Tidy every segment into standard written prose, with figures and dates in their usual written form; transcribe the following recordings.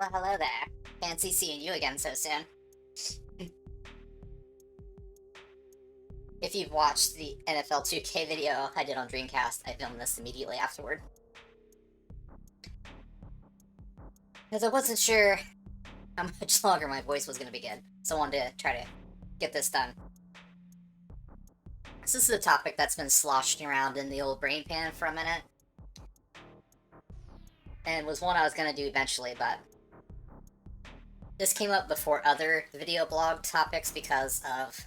Well, hello there. Fancy seeing you again so soon. If you've watched the NFL 2K video I did on Dreamcast, I filmed this immediately afterward. Because I wasn't sure how much longer my voice was going to be good, so I wanted to try to get this done. So this is a topic that's been sloshing around in the old brain pan for a minute. And was one I was going to do eventually, but this came up before other video blog topics because of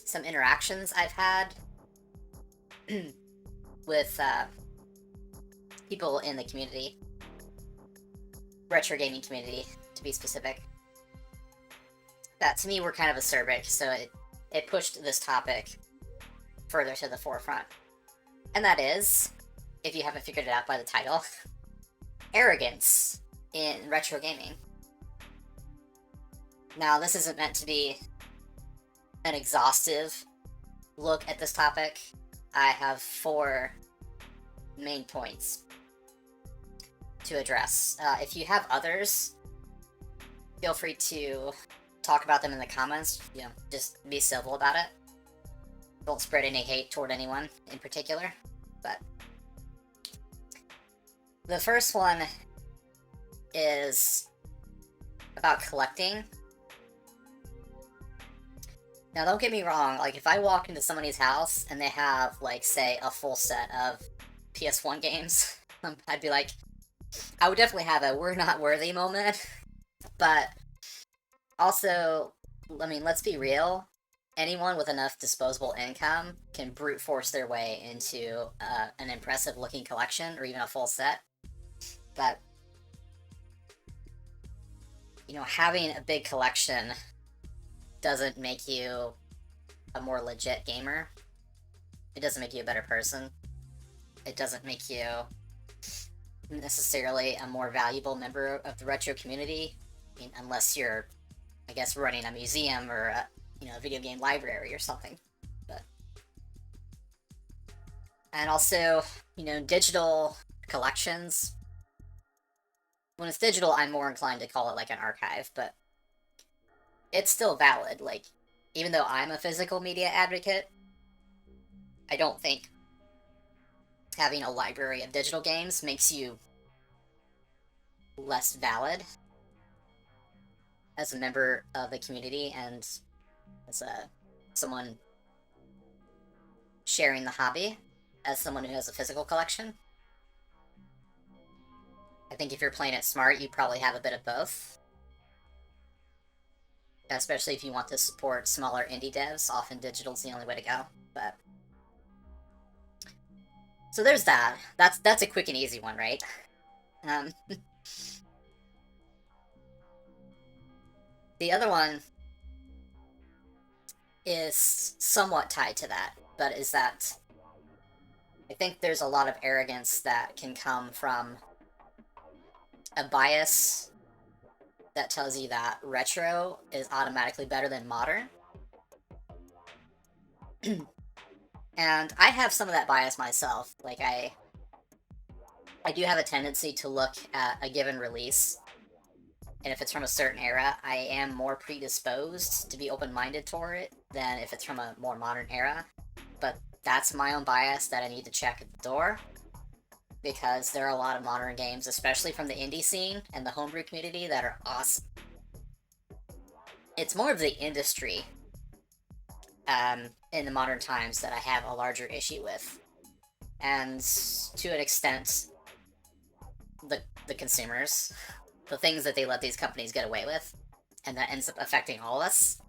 some interactions I've had with people in the community, retro gaming community to be specific, that to me were kind of acerbic, so it pushed this topic further to the forefront. And that is, if you haven't figured it out by the title, arrogance in retro gaming. Now, this isn't meant to be an exhaustive look at this topic. I have 4 main points to address. If you have others, feel free to talk about them in the comments. Just be civil about it. Don't spread any hate toward anyone in particular. But the first one is about collecting. Now, don't get me wrong, like, if I walk into somebody's house and they have, like, say, a full set of PS1 games, I'd be like, I would definitely have a we're not worthy moment, but also, I mean, let's be real, anyone with enough disposable income can brute force their way into an impressive looking collection, or even a full set, but, having a big collection doesn't make you a more legit gamer. It doesn't make you a better person. It doesn't make you necessarily a more valuable member of the retro community. I mean, unless you're, I guess, running a museum or a video game library or something. And also, digital collections. When it's digital, I'm more inclined to call it like an archive, but it's still valid. Like, even though I'm a physical media advocate, I don't think having a library of digital games makes you less valid as a member of the community and as someone sharing the hobby, as someone who has a physical collection. I think if you're playing it smart, you probably have a bit of both. Especially if you want to support smaller indie devs, often digital's the only way to go. But so there's that. That's a quick and easy one, right? The other one is somewhat tied to that, but is that I think there's a lot of arrogance that can come from a bias that tells you that retro is automatically better than modern. And I have some of that bias myself. Like, I do have a tendency to look at a given release, and if it's from a certain era, I am more predisposed to be open-minded toward it than if it's from a more modern era. But that's my own bias that I need to check at the door, because there are a lot of modern games, especially from the indie scene and the homebrew community, that are awesome. It's more of the industry in the modern times that I have a larger issue with. And to an extent, the consumers, the things that they let these companies get away with, and that ends up affecting all of us,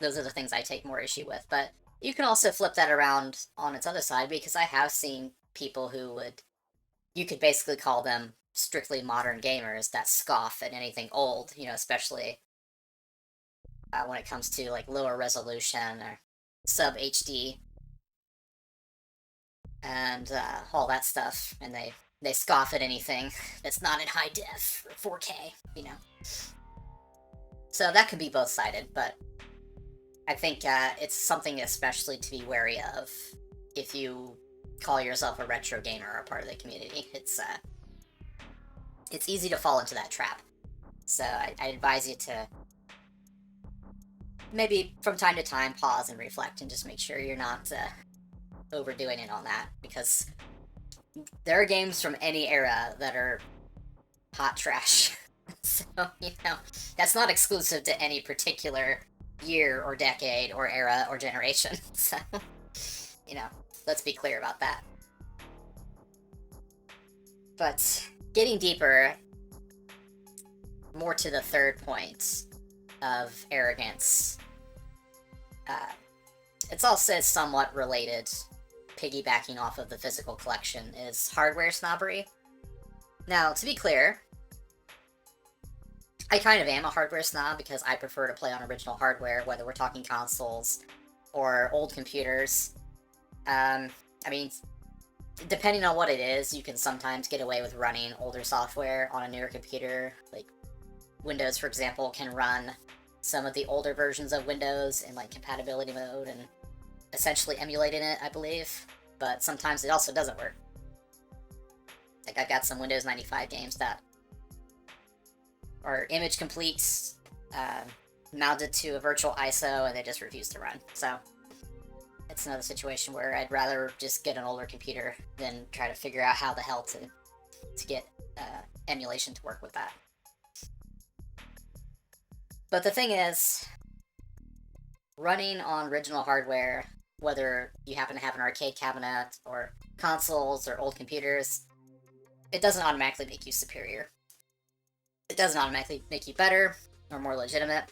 those are the things I take more issue with. But you can also flip that around on its other side, because I have seen people who you could basically call them strictly modern gamers that scoff at anything old, especially when it comes to like lower resolution or sub HD and all that stuff, and they scoff at anything that's not in high def or 4K, So that could be both-sided, but I think it's something especially to be wary of if you call yourself a retro gamer or a part of the community. it's easy to fall into that trap. So I advise you to maybe from time to time pause and reflect and just make sure you're not overdoing it on that, because there are games from any era that are hot trash. So, that's not exclusive to any particular year or decade or era or generation. So, let's be clear about that. But getting deeper, more to the third point of arrogance, it's also somewhat related, piggybacking off of the physical collection, is hardware snobbery. Now, to be clear, I kind of am a hardware snob because I prefer to play on original hardware, whether we're talking consoles or old computers. I mean, depending on what it is, you can sometimes get away with running older software on a newer computer. Like, Windows, for example, can run some of the older versions of Windows in, like, compatibility mode and essentially emulating it, I believe. But sometimes it also doesn't work. Like, I've got some Windows 95 games that are image complete, mounted to a virtual ISO, and they just refuse to run. So it's another situation where I'd rather just get an older computer than try to figure out how the hell to get emulation to work with that. But the thing is, running on original hardware, whether you happen to have an arcade cabinet or consoles or old computers, it doesn't automatically make you superior. It doesn't automatically make you better or more legitimate.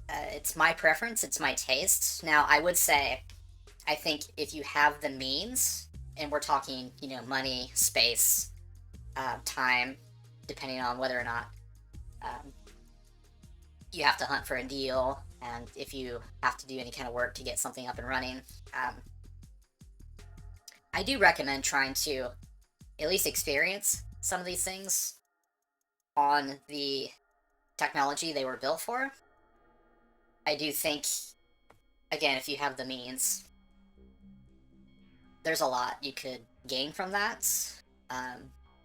It's my preference, it's my taste. Now, I would say, I think if you have the means, and we're talking, money, space, time, depending on whether or not you have to hunt for a deal, and if you have to do any kind of work to get something up and running, I do recommend trying to at least experience some of these things on the technology they were built for. I do think, again, if you have the means, there's a lot you could gain from that.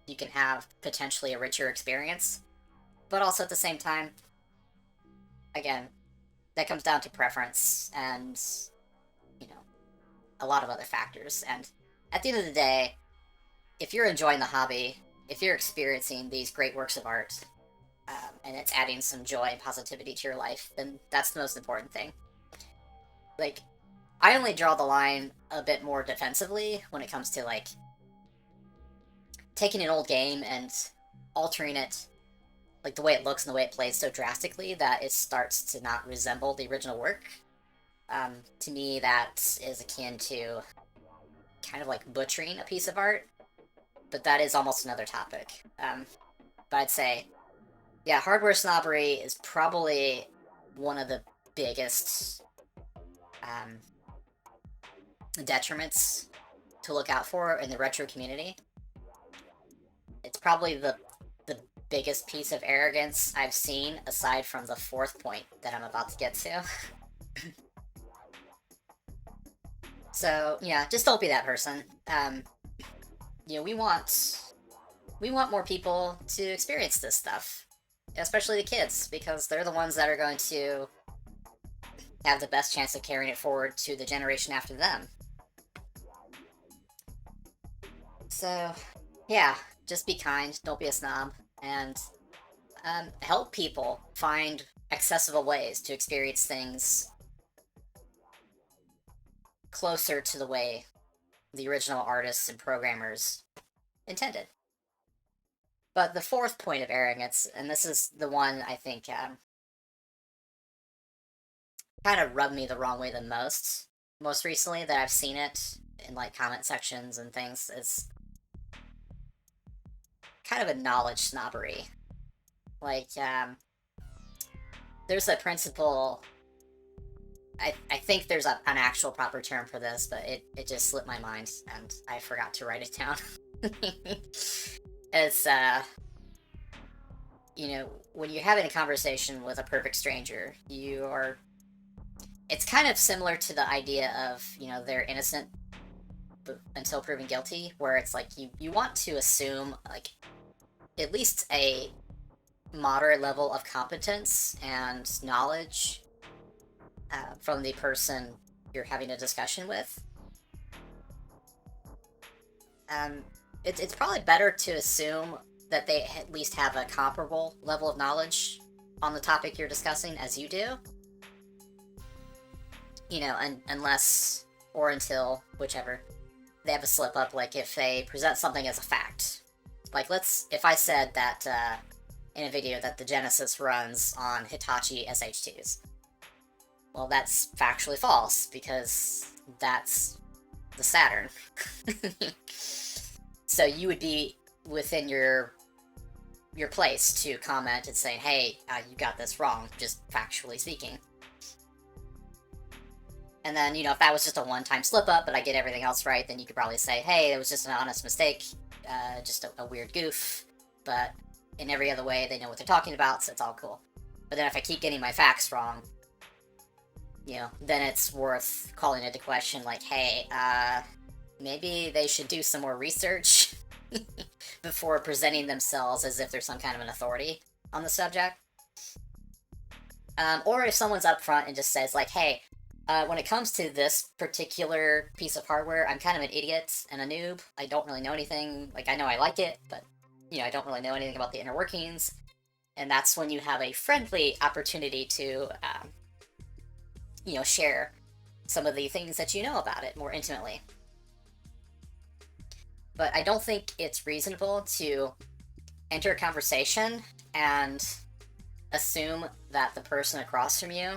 You can have potentially a richer experience, but also at the same time, again, that comes down to preference and, a lot of other factors. And at the end of the day, if you're enjoying the hobby, if you're experiencing these great works of art, and it's adding some joy and positivity to your life, then that's the most important thing. Like, I only draw the line a bit more defensively when it comes to, like, taking an old game and altering it, like, the way it looks and the way it plays so drastically that it starts to not resemble the original work. To me, that is akin to kind of like butchering a piece of art, but that is almost another topic. But I'd say, yeah, hardware snobbery is probably one of the biggest detriments to look out for in the retro community. It's probably the biggest piece of arrogance I've seen, aside from the fourth point that I'm about to get to. So, yeah, just don't be that person. We want more people to experience this stuff, especially the kids, because they're the ones that are going to have the best chance of carrying it forward to the generation after them. So, yeah, just be kind, don't be a snob, and help people find accessible ways to experience things closer to the way the original artists and programmers intended. But the fourth point of arrogance, and this is the one I think kind of rubbed me the wrong way the most recently that I've seen it in, like, comment sections and things, is kind of a knowledge snobbery. Like, there's a principle, I think there's an actual proper term for this, but it just slipped my mind, and I forgot to write it down. It's, when you're having a conversation with a perfect stranger, it's kind of similar to the idea of, they're innocent until proven guilty, where it's like you want to assume like at least a moderate level of competence and knowledge from the person you're having a discussion with. It's probably better to assume that they at least have a comparable level of knowledge on the topic you're discussing as you do. You know, unless or until, whichever, they have a slip up, like if they present something as a fact. Like, if I said that in a video that the Genesis runs on Hitachi SH2s, well, that's factually false, because that's the Saturn. So you would be within your place to comment and say, hey, you got this wrong, just factually speaking. And then, you know, if that was just a one-time slip-up, but I get everything else right, then you could probably say, hey, it was just an honest mistake, just a weird goof, but in every other way, they know what they're talking about, so it's all cool. But then if I keep getting my facts wrong, you know, then it's worth calling into question, like, hey, maybe they should do some more research before presenting themselves as if they're some kind of an authority on the subject. Or if someone's up front and just says, like, hey, when it comes to this particular piece of hardware, I'm kind of an idiot and a noob. I don't really know anything. Like, I know I like it, but, you know, I don't really know anything about the inner workings. And that's when you have a friendly opportunity to, you know, share some of the things that you know about it more intimately. But I don't think it's reasonable to enter a conversation and assume that the person across from you,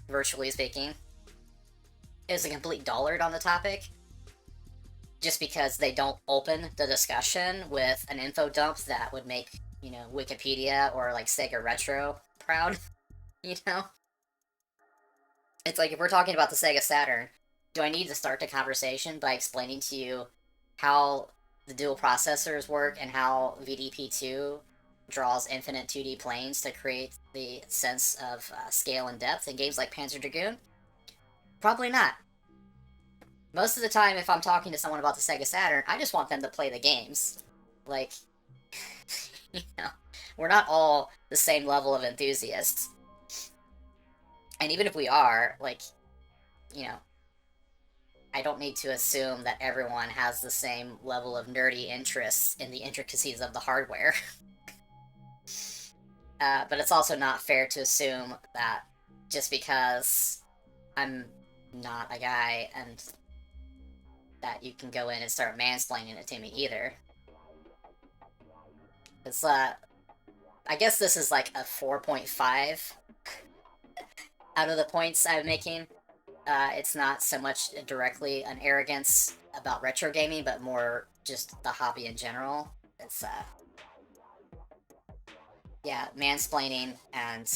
virtually speaking, is a complete dullard on the topic just because they don't open the discussion with an info dump that would make, you know, Wikipedia or like Sega Retro proud, you know? It's like, if we're talking about the Sega Saturn, do I need to start the conversation by explaining to you how the dual processors work and how VDP2 draws infinite 2D planes to create the sense of scale and depth in games like Panzer Dragoon? Probably not. Most of the time, if I'm talking to someone about the Sega Saturn, I just want them to play the games. Like, you know, we're not all the same level of enthusiasts. And even if we are, like, you know, I don't need to assume that everyone has the same level of nerdy interests in the intricacies of the hardware. But it's also not fair to assume that just because I'm not a guy and that you can go in and start mansplaining it to me either. It's, I guess this is like a 4.5 out of the points I'm making. It's not so much directly an arrogance about retro gaming, but more just the hobby in general. It's, yeah, mansplaining and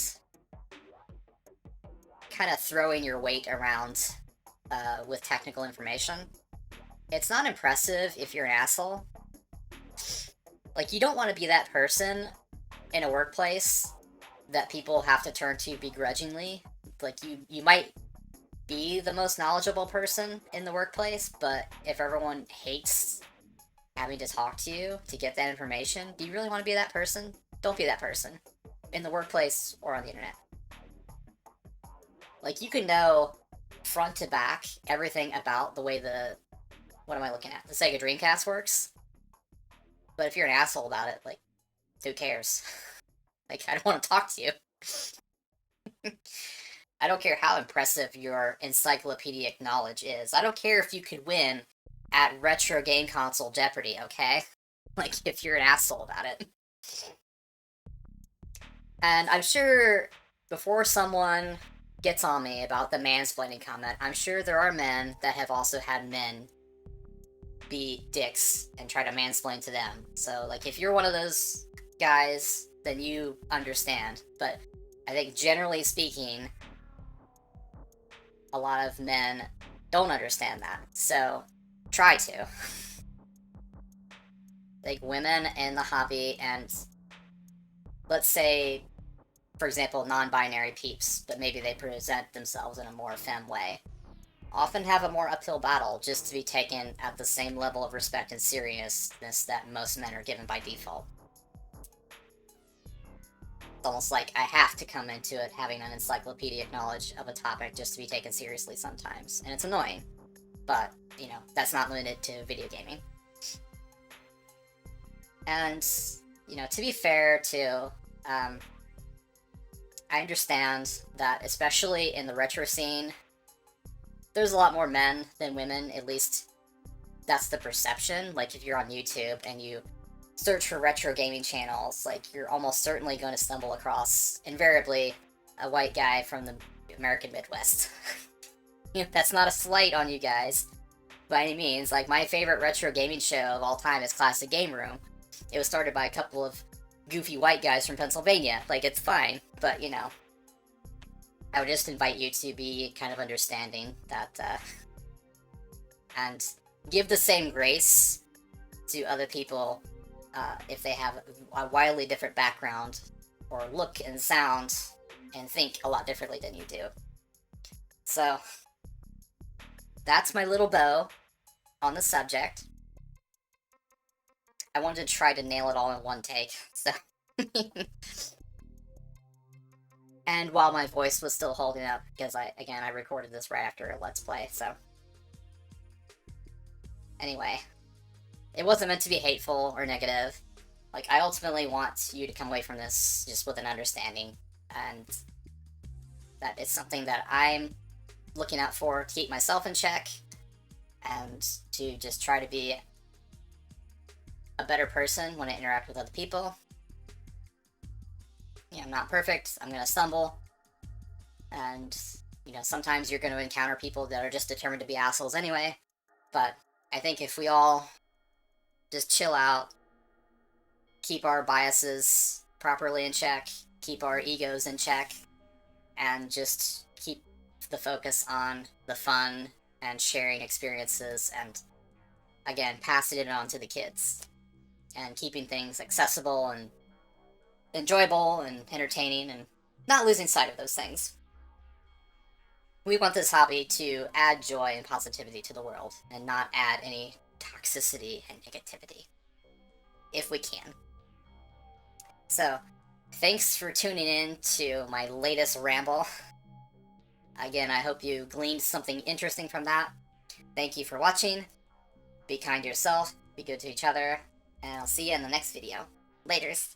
kind of throwing your weight around with technical information. It's not impressive if you're an asshole. Like, you don't want to be that person in a workplace that people have to turn to begrudgingly. Like, you might be the most knowledgeable person in the workplace, but if everyone hates having to talk to you to get that information, do you really want to be that person? Don't be that person. In the workplace or on the internet. Like, you can know front to back everything about the way the... What am I looking at? The Sega Dreamcast works. But if you're an asshole about it, like, who cares? Like, I don't want to talk to you. I don't care how impressive your encyclopedic knowledge is. I don't care if you could win at Retro Game Console Jeopardy, okay? Like, if you're an asshole about it. And I'm sure before someone gets on me about the mansplaining comment, I'm sure there are men that have also had men be dicks and try to mansplain to them. So, like, if you're one of those guys, then you understand. But I think generally speaking, a lot of men don't understand that. So, try to. Like, women in the hobby and, let's say, for example, non-binary peeps, but maybe they present themselves in a more femme way. often have a more uphill battle just to be taken at the same level of respect and seriousness that most men are given by default. It's almost like I have to come into it having an encyclopedic knowledge of a topic just to be taken seriously sometimes, and it's annoying. But, you know, that's not limited to video gaming. And, you know, to be fair, too, I understand that, especially in the retro scene, there's a lot more men than women, at least that's the perception. Like, if you're on YouTube and you search for retro gaming channels, like, you're almost certainly going to stumble across, invariably, a white guy from the American Midwest. That's not a slight on you guys, by any means. Like, my favorite retro gaming show of all time is Classic Game Room. It was started by a couple of goofy white guys from Pennsylvania. Like, it's fine, but, you know, I would just invite you to be kind of understanding that, and give the same grace to other people if they have a wildly different background, or look and sound and think a lot differently than you do. So, that's my little bow on the subject. I wanted to try to nail it all in one take, so... And while my voice was still holding up, because I recorded this right after a Let's Play, so... Anyway. It wasn't meant to be hateful or negative. Like, I ultimately want you to come away from this just with an understanding, and that it's something that I'm looking out for to keep myself in check, and to just try to be a better person when I interact with other people. You know, I'm not perfect, I'm gonna stumble, and, you know, sometimes you're gonna encounter people that are just determined to be assholes anyway, but I think if we all just chill out, keep our biases properly in check, keep our egos in check, and just keep the focus on the fun and sharing experiences, and, again, passing it on to the kids, and keeping things accessible and enjoyable and entertaining, and not losing sight of those things. We want this hobby to add joy and positivity to the world, and not add any toxicity and negativity, if we can. So, thanks for tuning in to my latest ramble. Again, I hope you gleaned something interesting from that. Thank you for watching. Be kind to yourself, be good to each other, and I'll see you in the next video. Laters.